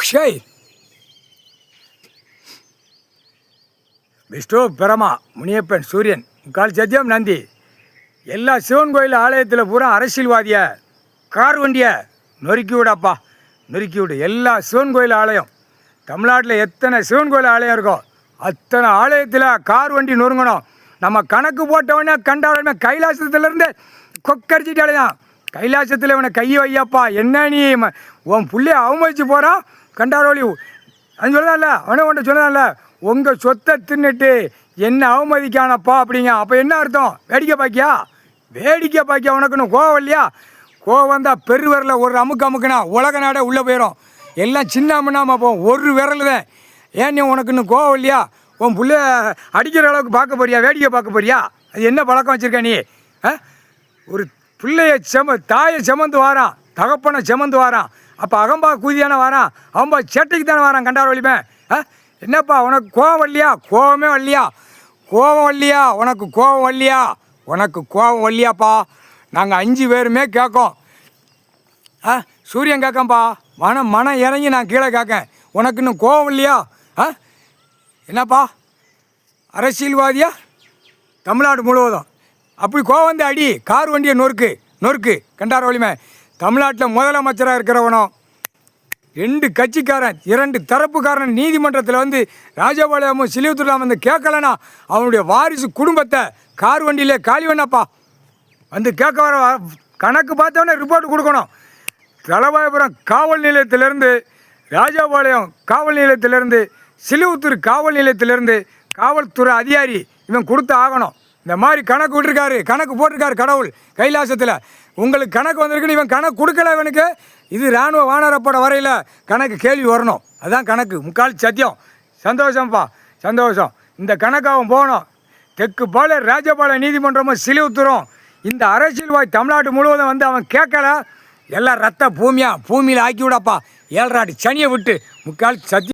ஷேய் விஷ்ணு பிரமா முனியப்பன் சூரியன் முக்கால் சத்தியம் நந்தி எல்லா சிவன் கோயில் ஆலயத்தில் பூரா அரசியல்வாதிய கார் வண்டியை நொறுக்கி விடாப்பா, நொறுக்கி விடு. எல்லா சிவன் கோயில் ஆலயம் தமிழ்நாட்டில் எத்தனை சிவன் கோயில் ஆலயம் இருக்கோ அத்தனை ஆலயத்தில் கார் வண்டி நொறுங்கணும். நம்ம கணக்கு போட்டவொடனே கண்டாலுமே கைலாசத்துலேருந்து கொக்கரிச்சிட்டாலே தான். கைலாசத்தில் இவனை கையை வையாப்பா, என்ன நீ உன் பிள்ளைய அவமதிச்சு போகிறான் கண்டாரோலி. அது சொல்லதான்ல, அவனே உன்ட்ட சொல்லதான்ல, உங்கள் சொத்தை தின்னுட்டு என்ன அவமதிக்கானப்பா அப்படிங்க. அப்போ என்ன அர்த்தம்? வேடிக்கை பாக்கியா, வேடிக்கை பாக்கியா. உனக்குன்னு கோவம் இல்லையா? கோவம் வந்தால் பெரு விரலில் ஒரு அமுக்குனா உலக நாடே உள்ளே போயிடும். எல்லாம் சின்ன அம்மனாமல் போகும், ஒரு விரல் தான். ஏன் நீ உனக்குன்னு கோவம் இல்லையா? உன் பிள்ளை அடிக்கிற அளவுக்கு பார்க்க போறியா, வேடிக்கை பார்க்க போறியா? அது என்ன பழக்கம் வச்சுருக்க நீ? ஒரு பிள்ளையை தாயை செமந்து வாரான், தகப்பனை செமந்து வாரான். அப்போ அகம்பா கூதியானே வாரான், அவன்பா சேட்டைக்கு தானே வாரான் கண்டார வலிமே. என்னப்பா உனக்கு கோவம் வரலையா? கோவமே வரலையா? கோவம் வரலையா? உனக்கு கோவம் வரலையா? உனக்கு கோவம் வரலையாப்பா? நாங்கள் 5 பேருமே கேட்கோம். சூரியன் கேட்கப்பா, மனம் இறங்கி நான் கீழே கேட்கேன். உனக்கு இன்னும் கோவம் இல்லையா? என்னப்பா அரசியல்வாதியா தமிழ்நாடு முழுவதும் அப்படி கோவம் வந்து அடி, கார் வண்டியை நொறுக்கு கண்டார வலிமை. தமிழ்நாட்டில் முதலமைச்சராக இருக்கிறவனும் 2 கட்சிக்காரன் 2 தரப்புக்காரன் நீதிமன்றத்தில் வந்து ராஜபாளையமும் சிலிவுத்துலாம் வந்து கேட்கலன்னா அவனுடைய வாரிசு குடும்பத்தை கார் வண்டியிலே காலி வேணாப்பா வந்து கேட்க வர கணக்கு பார்த்தவொடனே ரிப்போர்ட் கொடுக்கணும். தலவாயபுரம் காவல் நிலையத்திலேருந்து, ராஜபாளையம் காவல் நிலையத்திலேருந்து, சிலிவுத்தூர் காவல் நிலையத்திலேருந்து காவல்துறை அதிகாரி இவன் கொடுத்து ஆகணும். இந்த மாதிரி கணக்கு விட்டுருக்காரு, கணக்கு போட்டிருக்காரு கடவுள் கைலாசத்தில். உங்களுக்கு கணக்கு வந்திருக்குன்னு இவன் கணக்கு கொடுக்கல. இவனுக்கு இது இராணுவ வானரப்பட வரையில் கணக்கு கேள்வி வரணும். அதுதான் கணக்கு, முக்கால் சத்தியம். சந்தோஷம்ப்பா, சந்தோஷம். இந்த கணக்கு அவன் போகணும். தெற்கு பாளையம் ராஜபாளையம் நீதிமன்றமும் சிலிவுத்தூரும் இந்த அரசியல்வாதி தமிழ்நாடு முழுவதும் வந்து அவன் கேட்கல. எல்லாம் ரத்த பூமியில் ஆக்கி விடப்பா. 7 சனியை விட்டு முக்கால் சத்தியம்.